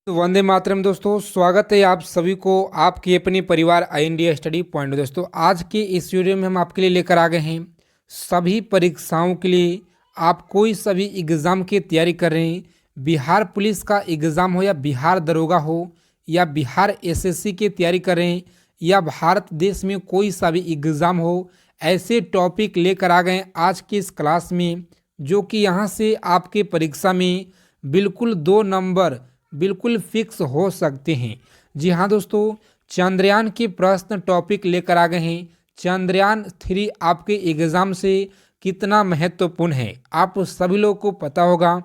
तो वंदे मातरम दोस्तों, स्वागत है आप सभी को आपकी अपनी परिवार आई इंडिया स्टडी पॉइंट। दोस्तों आज के इस वीडियो में हम आपके लिए लेकर आ गए हैं सभी परीक्षाओं के लिए। आप कोई सभी एग्ज़ाम की तैयारी कर रहे हैं, बिहार पुलिस का एग्ज़ाम हो या बिहार दरोगा हो या बिहार एसएससी की तैयारी कर रहे हैं या भारत देश में कोई सा भी एग्ज़ाम हो, ऐसे टॉपिक लेकर आ गए आज की इस क्लास में, जो कि यहाँ से आपके परीक्षा में बिल्कुल 2 नंबर बिल्कुल फिक्स हो सकते हैं। जी हाँ दोस्तों, चंद्रयान के प्रश्न टॉपिक लेकर आ गए हैं। चंद्रयान 3 आपके एग्ज़ाम से कितना महत्वपूर्ण है आप सभी लोगों को पता होगा।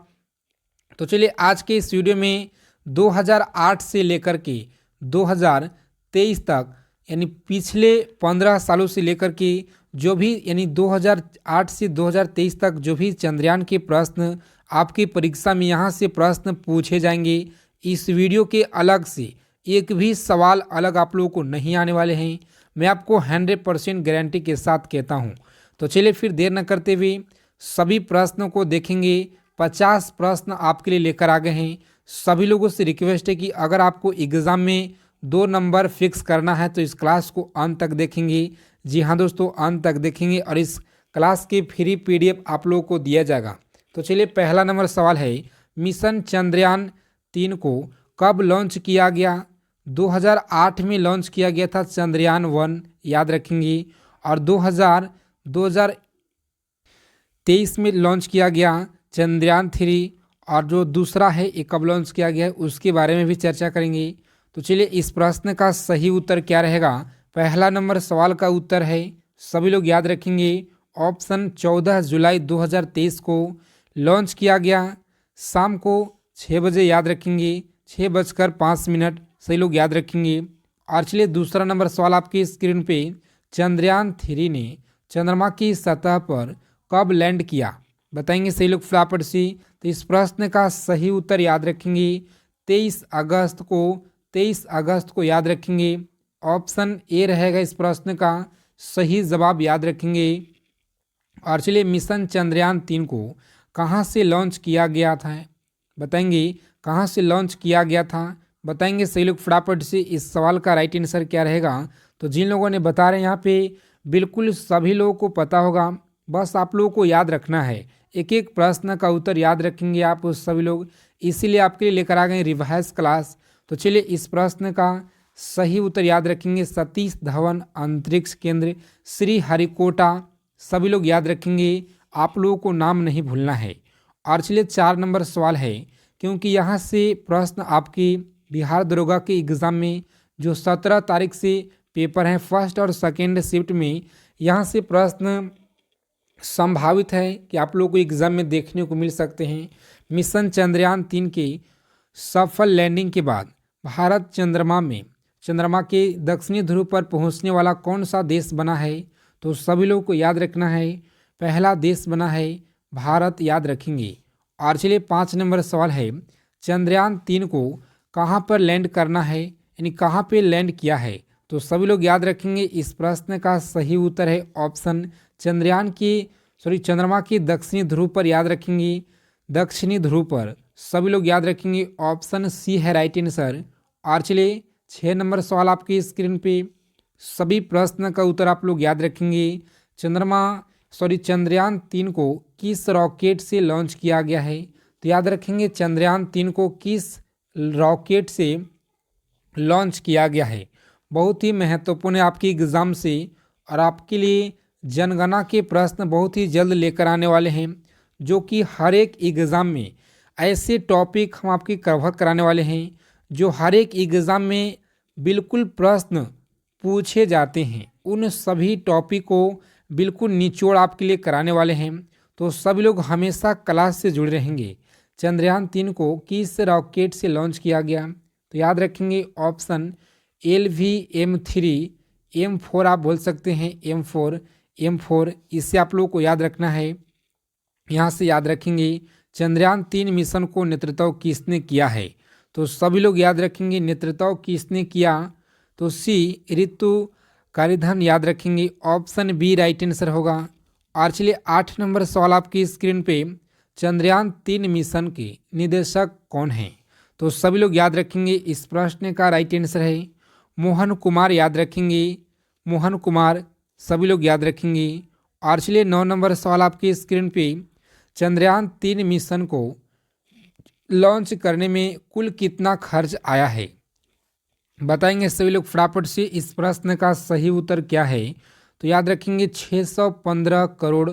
तो चलिए आज के इस वीडियो में 2008 से लेकर के 2023 तक, यानी पिछले 15 सालों से लेकर के जो भी, यानी 2008 से 2023 तक जो भी चंद्रयान के प्रश्न आपकी परीक्षा में यहाँ से प्रश्न पूछे जाएंगे, इस वीडियो के अलग से एक भी सवाल अलग आप लोगों को नहीं आने वाले हैं। मैं आपको 100% गारंटी के साथ कहता हूँ। तो चलिए फिर देर न करते हुए सभी प्रश्नों को देखेंगे। 50 प्रश्न आपके लिए लेकर आ गए हैं। सभी लोगों से रिक्वेस्ट है कि अगर आपको एग्ज़ाम में 2 नंबर फिक्स करना है तो इस क्लास को अंत तक देखेंगे। जी हाँ दोस्तों, अंत तक देखेंगे और इस क्लास के फ्री PDF आप लोगों को दिया जाएगा। तो चलिए पहला नंबर सवाल है, मिशन चंद्रयान 3 को कब लॉन्च किया गया? 2008 में लॉन्च किया गया था चंद्रयान 1, याद रखेंगे। और 2023 में लॉन्च किया गया चंद्रयान 3। और जो दूसरा है ये कब लॉन्च किया गया है उसके बारे में भी चर्चा करेंगे। तो चलिए इस प्रश्न का सही उत्तर क्या रहेगा? पहला नंबर सवाल का उत्तर है, सभी लोग याद रखेंगे, ऑप्शन 14 जुलाई 2023 को लॉन्च किया गया, शाम को 6 बजे, याद रखेंगे 6:05। सही लोग याद रखेंगे। और चलिए दूसरा नंबर सवाल आपकी स्क्रीन पे, चंद्रयान 3 ने चंद्रमा की सतह पर कब लैंड किया? बताएंगे सही लोग फटाफट से। तो इस प्रश्न का सही उत्तर याद रखेंगे 23 अगस्त को याद रखेंगे। ऑप्शन ए रहेगा इस प्रश्न का सही जवाब, याद रखेंगे। और चलिए मिशन चंद्रयान 3 को कहाँ से लॉन्च किया गया था? बताएंगे कहाँ से लॉन्च किया गया था, बताएंगे सही लोग फटाफट से। इस सवाल का राइट आंसर क्या रहेगा? तो जिन लोगों ने बता रहे हैं यहाँ पे बिल्कुल सभी लोगों को पता होगा, बस आप लोगों को याद रखना है। एक एक प्रश्न का उत्तर याद रखेंगे आप सभी लोग, इसीलिए आपके लिए लेकर आ गए रिवाइज क्लास। तो चलिए इस प्रश्न का सही उत्तर याद रखेंगे, सतीश धवन अंतरिक्ष केंद्र श्रीहरिकोटा। सभी लोग याद रखेंगे, आप लोगों को नाम नहीं भूलना है। और चलिए 4 नंबर सवाल है, क्योंकि यहाँ से प्रश्न आपकी बिहार दरोगा के एग्ज़ाम में जो 17 तारीख से पेपर हैं, फर्स्ट और सेकेंड शिफ्ट में, यहाँ से प्रश्न संभावित है कि आप लोगों को एग्ज़ाम में देखने को मिल सकते हैं। मिशन चंद्रयान 3 के सफल लैंडिंग के बाद भारत चंद्रमा के दक्षिणी ध्रुव पर पहुंचने वाला कौन सा देश बना है? तो सभी लोगों को याद रखना है, पहला देश बना है भारत, याद रखेंगे। और चलिए 5 नंबर सवाल है, चंद्रयान 3 को कहाँ पर लैंड करना है, यानी कहाँ पे लैंड किया है? तो सभी लोग याद रखेंगे, इस प्रश्न का सही उत्तर है ऑप्शन चंद्रमा के दक्षिणी ध्रुव पर, याद रखेंगे दक्षिणी ध्रुव पर। सभी लोग याद रखेंगे ऑप्शन सी है राइट आंसर। और चलिए 6 नंबर सवाल आपकी स्क्रीन पे, सभी प्रश्न का उत्तर आप लोग याद रखेंगे। चंद्रयान 3 को किस रॉकेट से लॉन्च किया गया है? तो याद रखेंगे चंद्रयान 3 को किस रॉकेट से लॉन्च किया गया है। बहुत ही महत्वपूर्ण है आपके एग्ज़ाम से, और आपके लिए जनगणना के प्रश्न बहुत ही जल्द लेकर आने वाले हैं, जो कि हर एक एग्ज़ाम में ऐसे टॉपिक हम आपकी कवर कराने वाले हैं जो हर एक एग्ज़ाम में बिल्कुल प्रश्न पूछे जाते हैं। उन सभी टॉपिक को बिल्कुल निचोड़ आपके लिए कराने वाले हैं, तो सभी लोग हमेशा क्लास से जुड़े रहेंगे। चंद्रयान 3 को किस रॉकेट से लॉन्च किया गया? तो याद रखेंगे ऑप्शन LVM3, M4 आप बोल सकते हैं, M4, इससे आप लोगों को याद रखना है। यहाँ से याद रखेंगे चंद्रयान 3 मिशन को नेतृत्व किसने किया है? तो सभी लोग याद रखेंगे नेतृत्व किसने किया? तो सी ऋतु कारिधन, याद रखेंगे ऑप्शन बी राइट आंसर होगा। और चलिए 8 नंबर सवाल आपकी स्क्रीन पे, चंद्रयान 3 मिशन के निदेशक कौन हैं? तो सभी लोग याद रखेंगे इस प्रश्न का राइट आंसर है मोहन कुमार, याद रखेंगे मोहन कुमार, सभी लोग याद रखेंगे। और चलिए 9 नंबर सवाल आपकी स्क्रीन पे, चंद्रयान 3 मिशन को लॉन्च करने में कुल कितना खर्च आया है, बताएंगे सभी लोग फटाफट से। इस प्रश्न का सही उत्तर क्या है, तो याद रखेंगे 615 करोड़,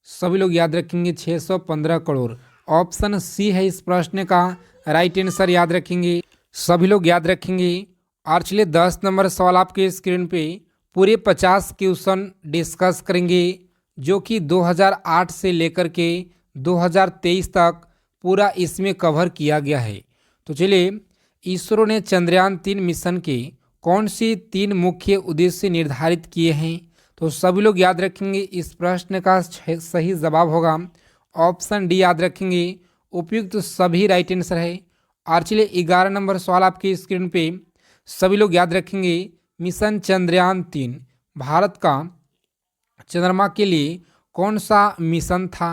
सभी लोग याद रखेंगे 615 करोड़। ऑप्शन सी है इस प्रश्न का राइट आंसर, याद रखेंगे सभी लोग याद रखेंगे। और चलिए 10 नंबर सवाल आपके स्क्रीन पे, पूरे 50 क्वेश्चन डिस्कस करेंगे जो कि 2008 से लेकर के 2023 तक पूरा इसमें कवर किया गया है। तो चलिए, इसरो ने चंद्रयान 3 मिशन के कौन सी 3 मुख्य उद्देश्य निर्धारित किए हैं, तो सभी लोग याद रखेंगे इस प्रश्न का सही जवाब होगा ऑप्शन डी, याद रखेंगे उपयुक्त सभी राइट आंसर है। और चलिए 11 नंबर सवाल आपकी स्क्रीन पे, सभी लोग याद रखेंगे मिशन चंद्रयान 3 भारत का चंद्रमा के लिए कौन सा मिशन था,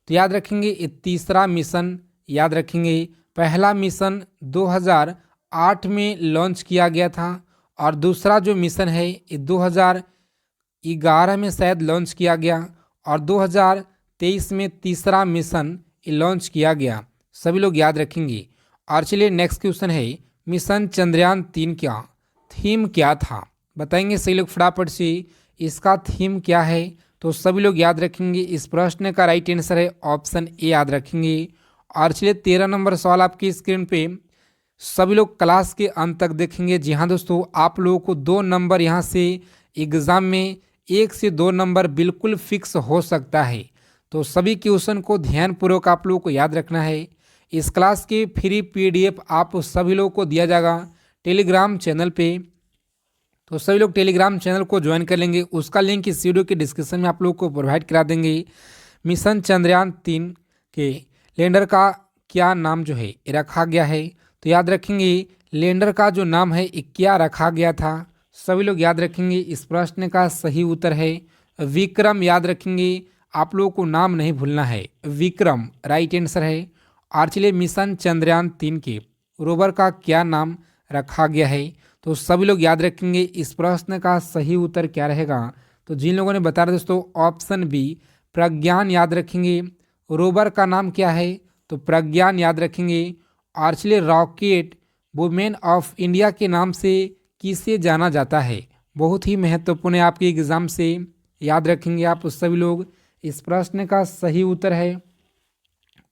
तो याद रखेंगे ये तीसरा मिशन, याद रखेंगे पहला मिशन 2008 में लॉन्च किया गया था और दूसरा जो मिशन है ये 2011 में शायद लॉन्च किया गया और 2023 में तीसरा मिशन लॉन्च किया गया, सभी लोग याद रखेंगे। और चलिए नेक्स्ट क्वेश्चन है, मिशन चंद्रयान 3 का थीम क्या था, बताएंगे सही लोग फटाफट से इसका थीम क्या है, तो सभी लोग याद रखेंगे इस प्रश्न का राइट आंसर है ऑप्शन ए, याद रखेंगे। और चलिए 13 नंबर सवाल आपकी स्क्रीन पे, सभी लोग क्लास के अंत तक देखेंगे। जी हाँ दोस्तों, आप लोगों को 2 नंबर यहाँ से एग्ज़ाम में 1 से 2 नंबर बिल्कुल फिक्स हो सकता है, तो सभी क्वेश्चन को ध्यानपूर्वक आप लोगों को याद रखना है। इस क्लास की फ्री PDF आप सभी लोगों को दिया जाएगा टेलीग्राम चैनल पे, तो सभी लोग टेलीग्राम चैनल को ज्वाइन कर लेंगे, उसका लिंक इस वीडियो के डिस्क्रिप्शन में आप लोगों को प्रोवाइड करा देंगे। मिशन चंद्रयान 3 के लैंडर का क्या नाम जो है रखा गया है, तो याद रखेंगे लैंडर का जो नाम है ये क्या रखा गया था, सभी लोग याद रखेंगे इस प्रश्न का सही उत्तर है विक्रम, याद रखेंगे आप लोगों को नाम नहीं भूलना है, विक्रम राइट आंसर है। और चलिए मिशन चंद्रयान 3 के रोवर का क्या नाम रखा गया है, तो सभी लोग याद रखेंगे इस प्रश्न का सही उत्तर क्या रहेगा, तो जिन लोगों ने बताया दोस्तों ऑप्शन बी प्रज्ञान, याद रखेंगे रोवर का नाम क्या है, तो प्रज्ञान याद रखेंगे। और चलिए रॉकेट वुमेन ऑफ इंडिया के नाम से किसे जाना जाता है, बहुत ही महत्वपूर्ण है आपके एग्जाम से, याद रखेंगे आप सभी लोग। इस प्रश्न का सही उत्तर है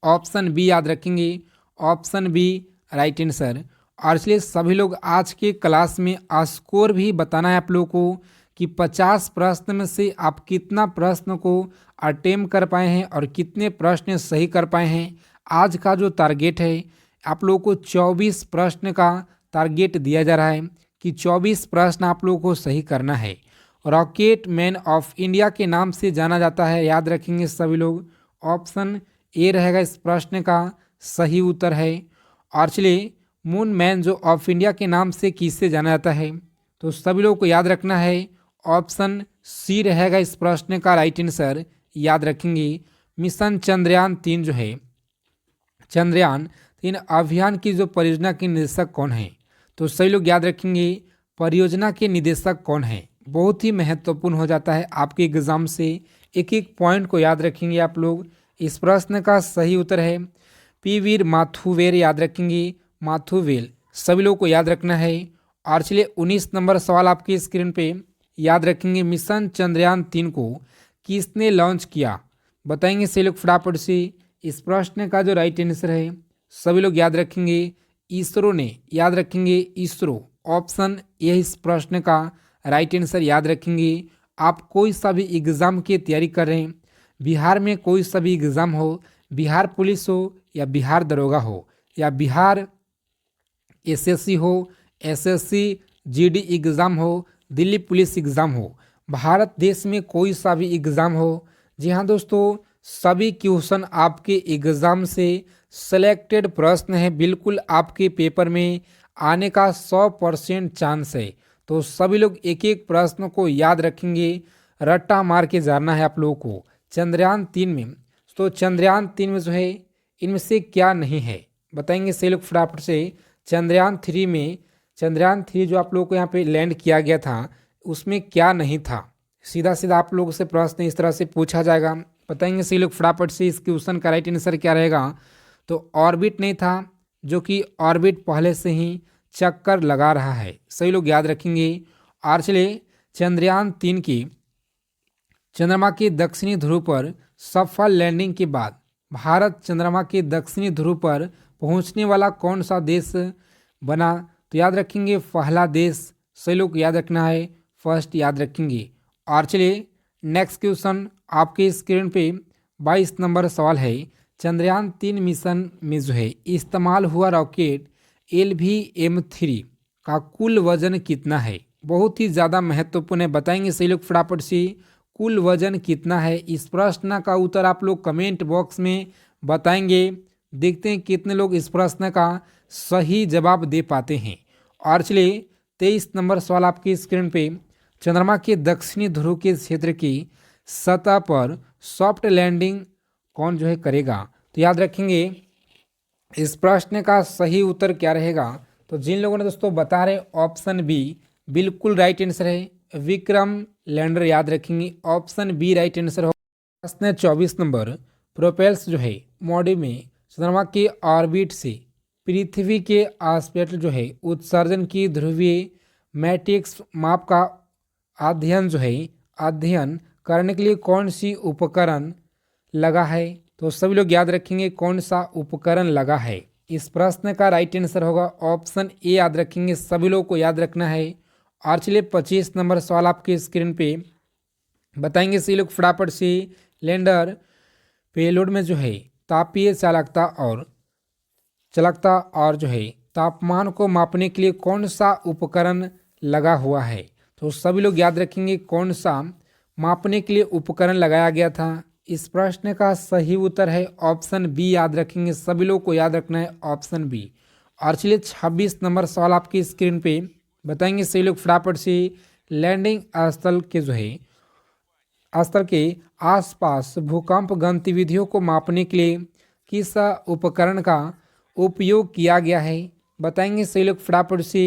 ऑप्शन बी, याद रखेंगे ऑप्शन बी राइट आंसर। और इसलिए सभी लोग आज के क्लास में स्कोर भी बताना है आप लोगों को कि 50 प्रश्न में से आप कितना प्रश्न को अटेम्प्ट कर पाए हैं और कितने प्रश्न सही कर पाए हैं। आज का जो टारगेट है आप लोगों को 24 प्रश्न का टारगेट दिया जा रहा है कि 24 प्रश्न आप लोगों को सही करना है। रॉकेट मैन ऑफ इंडिया के नाम से जाना जाता है, याद रखेंगे सभी लोग ऑप्शन ए रहेगा इस प्रश्न का सही उत्तर है। और चलिए मून मैन जो ऑफ इंडिया के नाम से किससे जाना जाता है, तो सभी लोगों को याद रखना है ऑप्शन सी रहेगा इस प्रश्न का राइट आंसर, याद रखेंगे मिशन चंद्रयान 3 जो है चंद्रयान 3 अभियान की जो परियोजना के निदेशक कौन है, तो सभी लोग याद रखेंगे परियोजना के निदेशक कौन है, बहुत ही महत्वपूर्ण हो जाता है आपके एग्जाम से, एक एक पॉइंट को याद रखेंगे आप लोग। इस प्रश्न का सही उत्तर है पी माथुवेल, याद रखेंगे माथुवेल, सभी लोगों को याद रखना है। और चलिए 19 नंबर सवाल आपकी स्क्रीन पे, याद रखेंगे मिशन चंद्रयान 3 को किसने लॉन्च किया, बताएंगे सभी लोग फटाफट से। इस प्रश्न का जो राइट आंसर है सभी लोग याद रखेंगे इसरो ने, याद रखेंगे इसरो ऑप्शन ए इस प्रश्न का राइट आंसर, याद रखेंगे। आप कोई सा भी एग्ज़ाम की तैयारी कर रहे हैं, बिहार में कोई सा भी एग्ज़ाम हो, बिहार पुलिस हो या बिहार दरोगा हो या बिहार SSC हो, SSC GD एग्ज़ाम हो, दिल्ली पुलिस एग्ज़ाम हो, भारत देश में कोई सा भी एग्ज़ाम हो, जी हाँ दोस्तों सभी क्वेश्चन आपके एग्ज़ाम से सेलेक्टेड प्रश्न है, बिल्कुल आपके पेपर में आने का 100% चांस है। तो सभी लोग एक एक प्रश्न को याद रखेंगे, रट्टा मार के जाना है आप लोगों को चंद्रयान 3 में। तो चंद्रयान 3 में जो है इनमें से क्या नहीं है, बताएंगे सही लोग फटाफट से। चंद्रयान 3 जो आप लोगों को यहाँ पे लैंड किया गया था उसमें क्या नहीं था, सीधा सीधा आप लोगों से प्रश्न इस तरह से पूछा जाएगा। बताएंगे सही लोग फटाफट से। इस क्वेश्चन का राइट आंसर क्या रहेगा, तो ऑर्बिट नहीं था, जो कि ऑर्बिट पहले से ही चक्कर लगा रहा है। सही लोग याद रखेंगे। और चलिए चंद्रयान 3 की चंद्रमा के दक्षिणी ध्रुव पर सफल लैंडिंग के बाद भारत चंद्रमा के दक्षिणी ध्रुव पर पहुंचने वाला कौन सा देश बना, तो याद रखेंगे पहला देश। सही लोग याद रखना है, फर्स्ट याद रखेंगे। और चलिए नेक्स्ट क्वेश्चन आपके स्क्रीन पे 22 नंबर सवाल है। चंद्रयान 3 मिशन में जो है इस्तेमाल हुआ रॉकेट LVM-3 का कुल वजन कितना है। बहुत ही ज़्यादा महत्वपूर्ण है, बताएंगे सही लोग फटाफट से कुल वजन कितना है। इस प्रश्न का उत्तर आप लोग कमेंट बॉक्स में बताएंगे। देखते हैं कितने लोग इस प्रश्न का सही जवाब दे पाते हैं। और चलिए 23 नंबर सवाल आपकी स्क्रीन पे। चंद्रमा के दक्षिणी ध्रुव के क्षेत्र की सतह पर सॉफ्ट लैंडिंग कौन जो है करेगा, तो याद रखेंगे इस प्रश्न का सही उत्तर क्या रहेगा। तो जिन लोगों ने दोस्तों बता रहे ऑप्शन बी बिल्कुल राइट आंसर है, विक्रम लैंडर याद रखेंगे। ऑप्शन बी राइट आंसर हो। प्रश्न 24 नंबर। प्रोपेल्स जो है मॉड्यूल में चंद्रमा के ऑर्बिट से पृथ्वी के आसपेट जो है उत्सर्जन की ध्रुवीय मैट्रिक्स माप का अध्ययन करने के लिए कौन सी उपकरण लगा है, तो सभी लोग याद रखेंगे कौन सा उपकरण लगा है। इस प्रश्न का राइट आंसर होगा ऑप्शन ए याद रखेंगे, सभी लोगों को याद रखना है। और चलिए 25 नंबर सवाल आपके स्क्रीन पे। बताएंगे सही लोग फटाफट से। लैंडर पेलोड में जो है तापीय चालकता और जो है तापमान को मापने के लिए कौन सा उपकरण लगा हुआ है, तो सभी लोग याद रखेंगे कौन सा मापने के लिए उपकरण लगाया गया था। इस प्रश्न का सही उत्तर है ऑप्शन बी याद रखेंगे, सभी लोग को याद रखना है ऑप्शन बी। और चलिए 26 नंबर सवाल आपकी स्क्रीन पे। बताएंगे सही लोग फटाफट से। लैंडिंग स्थल के आसपास भूकंप गतिविधियों को मापने के लिए किस उपकरण का उपयोग किया गया है। बताएंगे सही लोग फटाफट से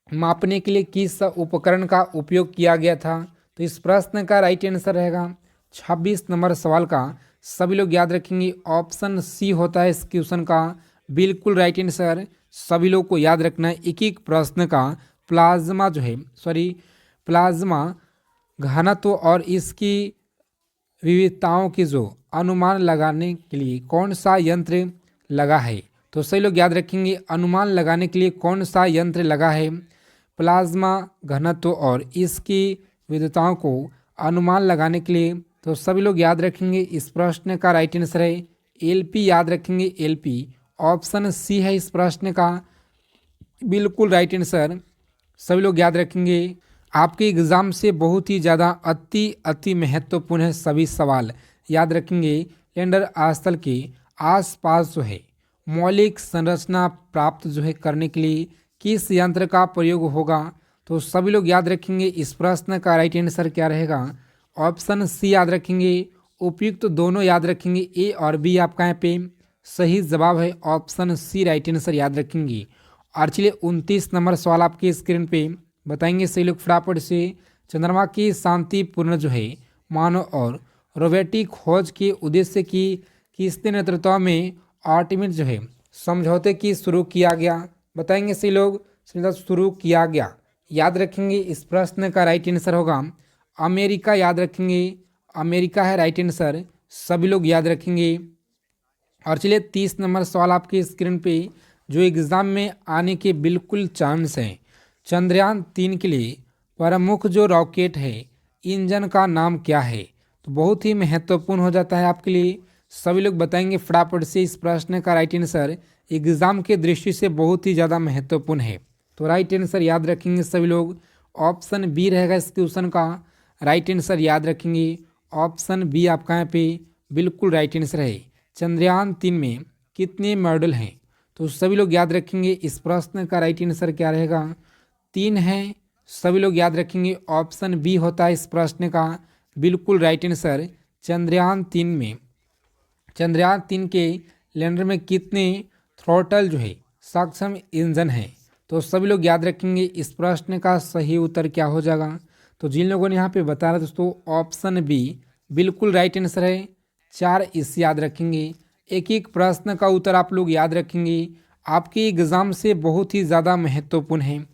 मापने के लिए किस उपकरण का उपयोग किया गया था, तो इस प्रश्न का राइट आंसर रहेगा 26 नंबर सवाल का सभी लोग याद रखेंगे ऑप्शन सी होता है इस क्वेश्चन का बिल्कुल राइट आंसर। सभी लोग को याद रखना है। एक एक प्रश्न का प्लाज्मा घनत्व और इसकी विविधताओं की जो अनुमान लगाने के लिए कौन सा यंत्र लगा है, तो सही लोग याद रखेंगे अनुमान लगाने के लिए कौन सा यंत्र लगा है। प्लाज्मा घनत्व और इसकी विविधताओं को अनुमान लगाने के लिए, तो सभी लोग याद रखेंगे इस प्रश्न का राइट आंसर है LP याद रखेंगे LP। ऑप्शन सी है इस प्रश्न का बिल्कुल राइट आंसर, सभी लोग याद रखेंगे। आपके एग्ज़ाम से बहुत ही ज़्यादा अति महत्वपूर्ण है सभी सवाल याद रखेंगे। लैंडर स्थल के आसपास जो है मौलिक संरचना प्राप्त जो है करने के लिए किस यंत्र का प्रयोग होगा, तो सभी लोग याद रखेंगे इस प्रश्न का राइट आंसर क्या रहेगा। ऑप्शन सी याद रखेंगे। उपयुक्त तो दोनों याद रखेंगे, ए और बी आपका यहाँ पे सही जवाब है ऑप्शन सी राइट आंसर याद रखेंगे। और चलिए 29 नंबर सवाल आपके स्क्रीन पे। बताएंगे सही लोग फटाफट से। चंद्रमा की शांतिपूर्ण जो है मानव और रोबोटिक खोज के उद्देश्य की किसके नेतृत्व में आर्टेमिस जो है समझौते की शुरू किया गया। बताएंगे सही लोग शुरू किया गया याद रखेंगे इस प्रश्न का राइट आंसर होगा अमेरिका याद रखेंगे, अमेरिका है राइट आंसर, सभी लोग याद रखेंगे। और चलिए 30 नंबर सवाल आपके स्क्रीन पे जो एग्ज़ाम में आने के बिल्कुल चांस हैं। चंद्रयान 3 के लिए प्रमुख जो रॉकेट है इंजन का नाम क्या है, तो बहुत ही महत्वपूर्ण हो जाता है आपके लिए। सभी लोग बताएंगे फटाफट से इस प्रश्न का राइट आंसर एग्ज़ाम के दृष्टि से बहुत ही ज़्यादा महत्वपूर्ण है, तो राइट आंसर याद रखेंगे सभी लोग। ऑप्शन बी रहेगा इस क्वेश्चन का राइट आंसर याद रखेंगे। ऑप्शन बी आपका यहाँ पे बिल्कुल राइट आंसर है। चंद्रयान 3 में कितने मॉड्यूल हैं, तो सभी लोग याद रखेंगे इस प्रश्न का राइट आंसर क्या रहेगा 3 है, सभी लोग याद रखेंगे ऑप्शन बी होता है इस प्रश्न का बिल्कुल राइट आंसर। चंद्रयान 3 के लैंडर में कितने थ्रॉटल जो है सक्षम इंजन है। तो सभी लोग याद रखेंगे इस प्रश्न का सही उत्तर क्या हो जाएगा। तो जिन लोगों ने यहाँ पे बताया दोस्तों ऑप्शन बी बिल्कुल राइट आंसर है। 4 इस याद रखेंगे। एक एक प्रश्न का उत्तर आप लोग याद रखेंगे, आपके एग्ज़ाम से बहुत ही ज़्यादा महत्वपूर्ण है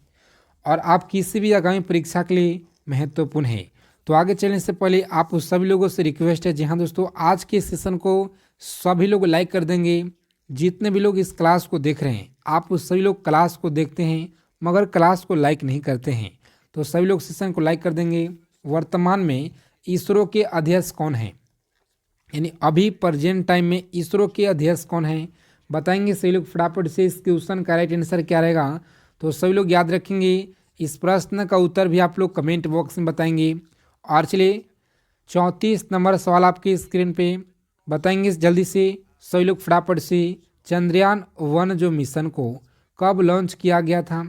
और आप किसी भी आगामी परीक्षा के लिए महत्वपूर्ण है। तो आगे चलने से पहले आप उस सभी लोगों से रिक्वेस्ट है, जी हाँ दोस्तों, आज के सेशन को सभी लोग लाइक कर देंगे। जितने भी लोग इस क्लास को देख रहे हैं, आप उस सभी लोग क्लास को देखते हैं मगर क्लास को लाइक नहीं करते हैं, तो सभी लोग सेशन को लाइक कर देंगे। वर्तमान में इसरो के अध्यक्ष कौन हैं, यानी अभी प्रेजेंट टाइम में इसरो के अध्यक्ष कौन हैं, बताएंगे सभी लोग फटाफट से। इस क्वेश्चन का राइट आंसर क्या रहेगा, तो सभी लोग याद रखेंगे। इस प्रश्न का उत्तर भी आप लोग कमेंट बॉक्स में बताएंगे। और चलिए 34 नंबर सवाल आपकी स्क्रीन पे बताएंगे जल्दी से सभी लोग फटाफट से। चंद्रयान 1 जो मिशन को कब लॉन्च किया गया था,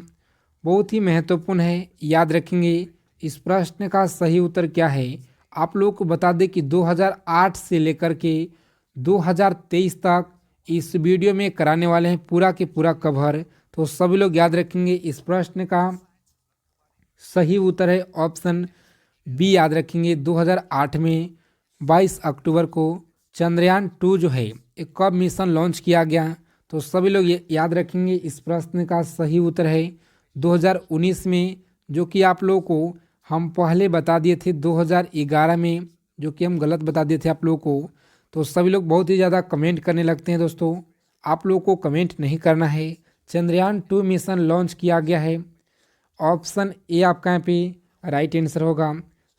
बहुत ही महत्वपूर्ण है, याद रखेंगे। इस प्रश्न का सही उत्तर क्या है, आप लोग को बता दें कि 2008 से लेकर के 2023 तक इस वीडियो में कराने वाले हैं पूरा के पूरा कवर। तो सभी लोग याद रखेंगे इस प्रश्न का सही उत्तर है ऑप्शन बी, याद रखेंगे। 2008 में 22 अक्टूबर को चंद्रयान 2 जो है एक कब मिशन लॉन्च किया गया, तो सभी लोग ये याद रखेंगे। इस प्रश्न का सही उत्तर है 2019 में, जो कि आप लोगों को हम पहले बता दिए थे 2011 में, जो कि हम गलत बता दिए थे आप लोगों को। तो सभी लोग बहुत ही ज़्यादा कमेंट करने लगते हैं दोस्तों, आप लोगों को कमेंट नहीं करना है। चंद्रयान 2 मिशन लॉन्च किया गया है, ऑप्शन ए आपका यहाँ पे राइट आंसर होगा।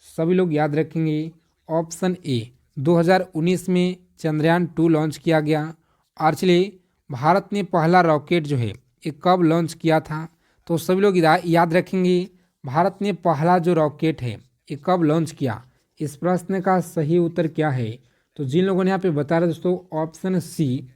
सभी लोग याद रखेंगे ऑप्शन ए, 2019 में चंद्रयान 2 लॉन्च किया गया। और चलिए भारत ने पहला रॉकेट जो है ये कब लॉन्च किया था, तो सभी लोग याद रखेंगे भारत ने पहला जो रॉकेट है ये कब लॉन्च किया। इस प्रश्न का सही उत्तर क्या है, तो जिन लोगों ने यहाँ पे बता रहे दोस्तों ऑप्शन सी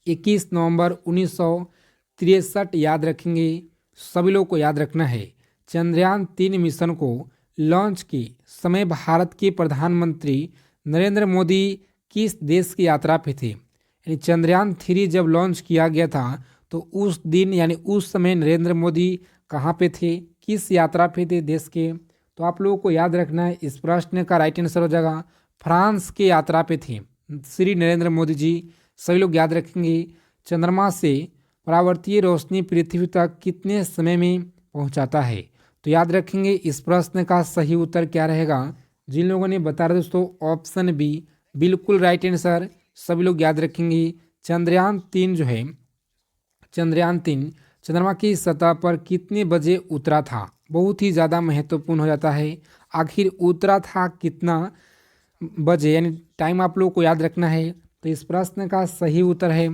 21 नवंबर 1963 याद रखेंगे। सभी लोग को याद रखना है चंद्रयान 3 मिशन को लॉन्च के समय भारत के प्रधानमंत्री नरेंद्र मोदी किस देश की यात्रा पे थे, यानी चंद्रयान 3 जब लॉन्च किया गया था तो उस दिन यानी उस समय नरेंद्र मोदी कहाँ पे थे, किस यात्रा पे थे देश के, तो आप लोगों को याद रखना है। इस प्रश्न का राइट आंसर हो जाएगा फ्रांस के यात्रा पे थे श्री नरेंद्र मोदी जी। सभी लोग याद रखेंगे चंद्रमा से परावर्तीय रोशनी पृथ्वी तक कितने समय में पहुंचाता है, तो याद रखेंगे इस प्रश्न का सही उत्तर क्या रहेगा। जिन लोगों ने बता रहे दोस्तों ऑप्शन बी बिल्कुल राइट आंसर। सभी लोग याद रखेंगे चंद्रयान 3 जो है, चंद्रयान 3 चंद्रमा की सतह पर कितने बजे उतरा था, बहुत ही ज़्यादा महत्वपूर्ण हो जाता है। आखिर उतरा था कितना बजे, यानी टाइम आप लोगों को याद रखना है। तो इस प्रश्न का सही उत्तर है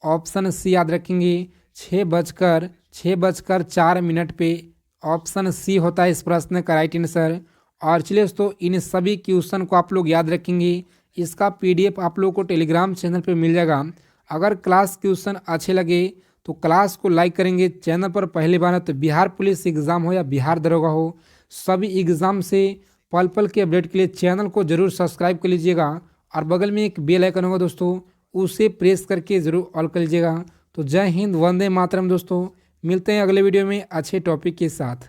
ऑप्शन सी, याद रखेंगे 6:04 पे ऑप्शन सी होता है इस प्रश्न का राइट आंसर। और चलिए दोस्तों इन सभी क्वेश्चन को आप लोग याद रखेंगे, इसका पीडीएफ आप लोगों को टेलीग्राम चैनल पे मिल जाएगा। अगर क्लास क्वेश्चन अच्छे लगे तो क्लास को लाइक करेंगे। चैनल पर पहली बार है तो बिहार पुलिस एग्ज़ाम हो या बिहार दरोगा हो, सभी एग्ज़ाम से पल पल के अपडेट के लिए चैनल को जरूर सब्सक्राइब कर लीजिएगा। और बगल में एक बेल आइकन होगा दोस्तों, उसे प्रेस करके ज़रूर ऑल कर लीजिएगा। तो जय हिंद, वंदे मातरम दोस्तों, मिलते हैं अगले वीडियो में अच्छे टॉपिक के साथ।